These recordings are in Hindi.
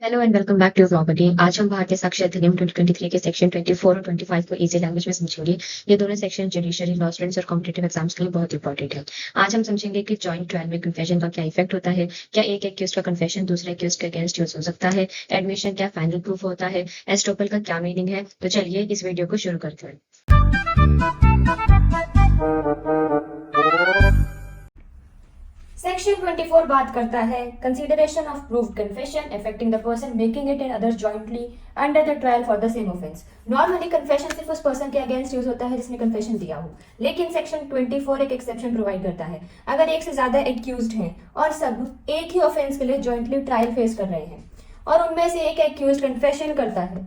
Hello and welcome back to property. आज हम भारतीय साक्ष्य अधिनियम 2023 के सेक्शन 24 और 25 को इजी लैंग्वेज में समझेंगे। ये दोनों सेक्शन जुडिशरी लॉ स्टूडेंट्स और कॉम्पिटिटिव एग्जाम्स के लिए बहुत इंपॉर्टेंट है। आज हम समझेंगे कि जॉइंट ट्रायल में कन्फेशन का क्या इफेक्ट होता है, क्या एक एक्यूज्ड का कन्फेशन दूसरे एक्यूज्ड के अगेंस्ट यूज हो सकता है, एडमिशन क्या फाइनल प्रूफ होता है, एस्टोपल का क्या मीनिंग है। तो चलिए इस वीडियो को शुरू करते हैं। सेक्शन 24 बात करता है consideration of proof confession affecting the person making it and others jointly under the trial for the same offence. Normally confession सिर्फ उस पर्सन के अगेंस्ट यूज होता है जिसने कन्फेशन दिया हो, लेकिन सेक्शन 24 एक एक्सेप्शन प्रोवाइड करता है। अगर एक से ज्यादा एक्यूज्ड हैं और सब एक ही ऑफेंस के लिए जॉइंटली ट्रायल फेस कर रहे हैं और उनमें से एक एक्यूज्ड कन्फेशन करता है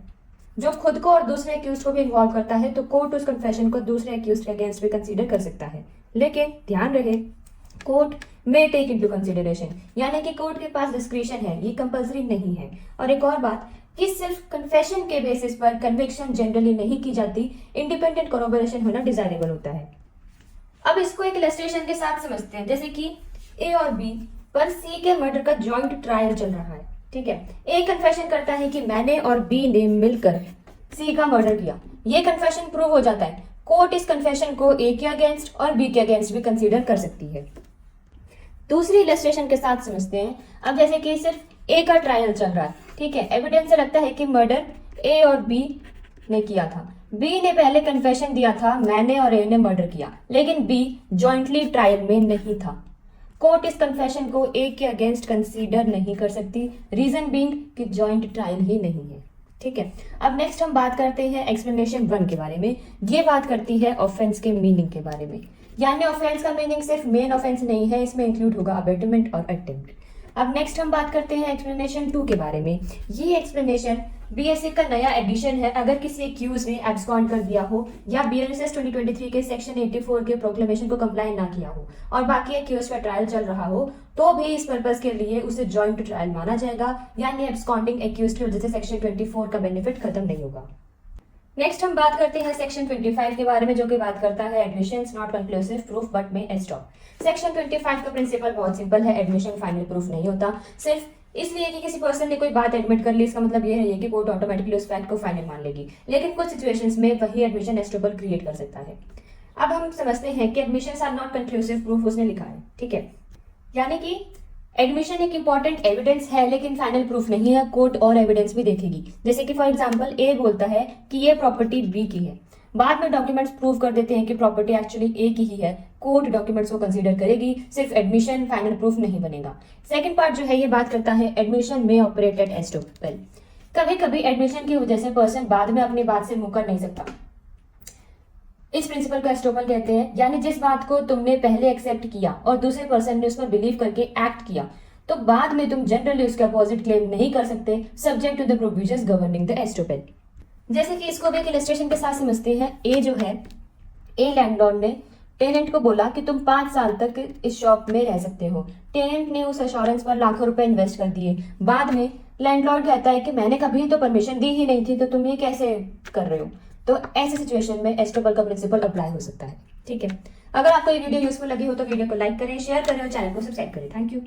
जो खुद को और दूसरे एक्यूज्ड को भी इन्वॉल्व करता है, तो कोर्ट उस कन्फेशन को दूसरे एक्यूज्ड के अगेंस्ट भी कंसीडर कर सकता है। लेकिन ध्यान रहे, court may take into consideration, यानी कि कोर्ट के पास डिस्क्रिशन है, ये कंपलसरी नहीं है। और एक और बात कि सिर्फ कन्फेशन के बेसिस पर कन्विक्शन जनरली नहीं की जाती, इंडिपेंडेंट कोरोबोरेशन होना डिजायरेबल होता है। अब इसको एक इलस्ट्रेशन के साथ समझते हैं, जैसे कि ए और बी पर सी के मर्डर का जॉइंट ट्रायल चल रहा है। ठीक है, ए कन्फेशन करता है कि मैंने और बी ने मिलकर सी का मर्डर किया। ये कन्फेशन प्रूव हो जाता है। कोर्ट इस कन्फेशन को ए के अगेंस्ट और बी के अगेंस्ट भी कंसीडर कर सकती है। दूसरी इलस्ट्रेशन के साथ समझते हैं। अब जैसे कि सिर्फ ए का ट्रायल चल रहा है, ठीक है, एविडेंस से लगता है कि मर्डर ए और बी ने किया था। बी ने पहले कन्फेशन दिया था मैंने और ए ने मर्डर किया, लेकिन बी जॉइंटली ट्रायल में नहीं था। कोर्ट इस कन्फेशन को ए के अगेंस्ट कंसीडर नहीं कर सकती, रीजन बीइंग कि जॉइंट ट्रायल ही नहीं है। ठीक है, अब नेक्स्ट हम बात करते हैं एक्सप्लेनेशन 1 के बारे में। ये बात करती है ऑफेंस के मीनिंग के बारे में, यानी ऑफेंस का मीनिंग सिर्फ मेन ऑफेंस नहीं है, इसमें इंक्लूड होगा अबेटमेंट और अटेम्प्ट। अब नेक्स्ट हम बात करते हैं एक्सप्लेनेशन 2 के बारे में। ये एक्सप्लेनेशन बीएसए का नया एडिशन है। अगर किसी एक्यूज ने एब्सकॉन्ड कर दिया हो या बीएनएसएस 2023 के सेक्शन 84 के प्रोक्लेमेशन को कंप्लाई ना किया हो और बाकी एक्यूज का ट्रायल चल रहा हो, तो भी इस पर्पस के लिए उसे जॉइंट ट्रायल माना जाएगा, यानी एब्सकॉन्डिंग एक्यूज की वजह से सेक्शन 24 का बेनिफिट खत्म नहीं होगा। नेक्स्ट हम बात करते हैं सेक्शन 25 के बारे में, जो कि बात करता है admissions not conclusive proof but में एस्टॉप। सेक्शन 25 का प्रिंसिपल बहुत सिंपल है, एडमिशन फाइनल प्रूफ नहीं होता। सिर्फ इसलिए कि किसी पर्सन ने कोई बात एडमिट कर ली, इसका मतलब ये नहीं है कि कोर्ट ऑटोमेटिकली उस फैक्ट को फाइनल मान लेगी, लेकिन कुछ सिचुएशंस में वही एडमिशन एस्टॉपल क्रिएट कर सकता है। अब हम समझते हैं कि admissions are not conclusive proof उसने लिखा है। ठीक है, यानी कि एडमिशन एक इंपॉर्टेंट एविडेंस है लेकिन फाइनल प्रूफ नहीं है, कोर्ट और एविडेंस भी देखेगी। जैसे कि फॉर एग्जांपल ए बोलता है कि ये प्रॉपर्टी बी की है, बाद में डॉक्यूमेंट्स प्रूव कर देते हैं कि प्रॉपर्टी एक्चुअली ए की ही है, कोर्ट डॉक्यूमेंट्स को कंसीडर करेगी, सिर्फ एडमिशन फाइनल प्रूफ नहीं बनेगा। सेकंड पार्ट जो है ये बात करता है एडमिशन में ऑपरेटेड एस्टॉपल। कभी कभी एडमिशन की वजह से पर्सन बाद में अपनी बात से मुकर नहीं सकता, इस प्रिंसिपल को एस्टॉपल कहते हैं। यानी जिस बात को तुमने पहले एक्सेप्ट किया और दूसरे पर्सन ने उस पर बिलीव करके एक्ट किया, तो बाद में तुम जनरली उसके अपोजिट क्लेम नहीं कर सकते, subject to the provisions governing the estoppel. जैसे कि इसको भी एक इलस्ट्रेशन के साथ समझते हैं। ए जो है, ए लैंडलॉर्ड ने टेनेंट को बोला कि तुम 5 साल तक इस शॉप में रह सकते हो। टेनेंट ने उस एश्योरेंस पर लाखों रुपए इन्वेस्ट कर दिए। बाद में लैंडलॉर्ड कहता है कि मैंने कभी तो परमिशन दी ही नहीं थी, तो तुम ये कैसे कर रहे हो। तो ऐसे सिचुएशन में एस्टॉपल का प्रिंसिपल अप्लाई हो सकता है। ठीक है, अगर आपको ये वीडियो यूजफुल लगी हो तो वीडियो को लाइक करें, शेयर करें और चैनल को सब्सक्राइब करें। Thank you.